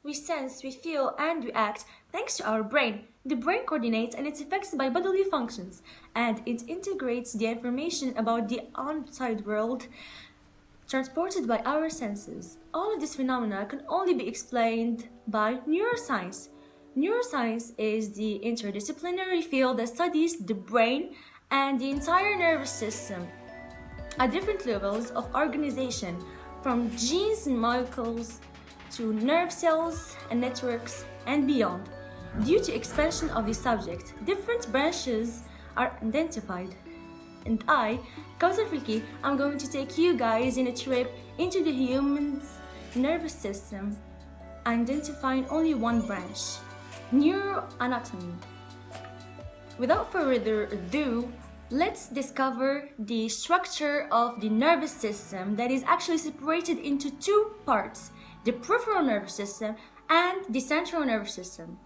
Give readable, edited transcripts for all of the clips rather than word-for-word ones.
We sense, we feel, and we act thanks to our brain. The brain coordinates and it's affected by bodily functions, and it integrates the information about the outside world transported by our senses. All of these phenomena can only be explained by neuroscience. Neuroscience is the interdisciplinary field that studies the brain and the entire nervous system at different levels of organization, from genes and molecules to nerve cells and networks and beyond. Due to expansion of the subject, different branches are identified. And I, Kawtar Felki, I'm going to take you guys in a trip into the human's nervous system, identifying only one branch, neuroanatomy. Without further ado, let's discover the structure of the nervous system that is actually separated into two parts, the peripheral nervous system and the central nervous system.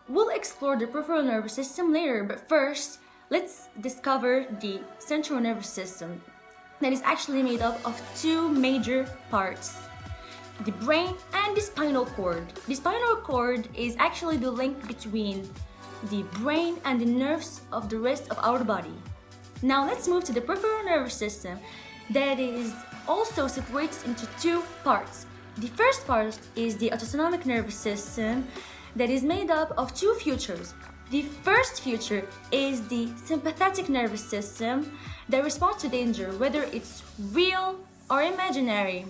We'll explore the peripheral nervous system later, but first, let's discover the central nervous system that is actually made up of two major parts, the brain and the spinal cord. The spinal cord is actually the link between the brain and the nerves of the rest of our body. Now let's move to the peripheral nervous system that is also separated into two parts. The first part is the autonomic nervous system that is made up of two features. The first feature is the sympathetic nervous system that responds to danger, whether it's real or imaginary.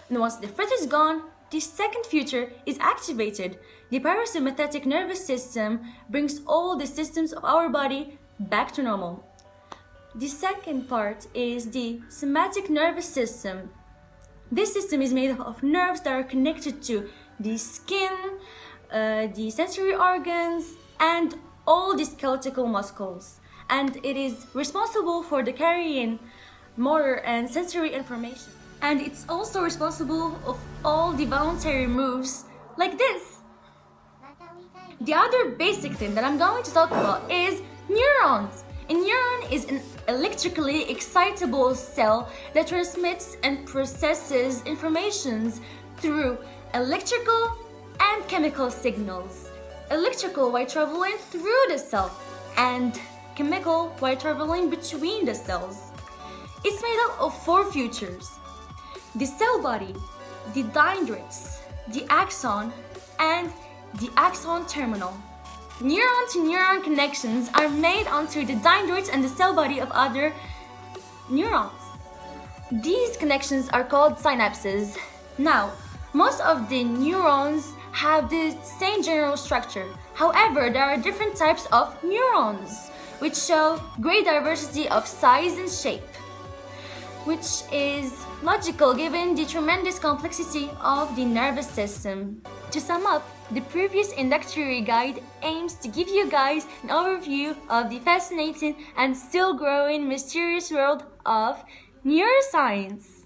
And once the threat is gone, the second feature is activated. The parasympathetic nervous system brings all the systems of our body back to normal. The second part is the somatic nervous system. This system is made up of nerves that are connected to the skin, the sensory organs, and all the skeletal muscles. And it is responsible for the carrying motor and sensory information. And it's also responsible of all the voluntary moves like this. The other basic thing that I'm going to talk about is neurons. A neuron is an electrically excitable cell that transmits and processes information through electrical and chemical signals. Electrical while traveling through the cell, and chemical while traveling between the cells. It's made up of four features: the cell body, the dendrites, the axon, and the axon terminal. Neuron-to-neuron connections are made onto the dendrites and the cell body of other neurons. These connections are called synapses. Now, most of the neurons have the same general structure. However, there are different types of neurons, which show great diversity of size and shape, which is logical given the tremendous complexity of the nervous system. To sum up, the previous introductory guide aims to give you guys an overview of the fascinating and still growing mysterious world of neuroscience.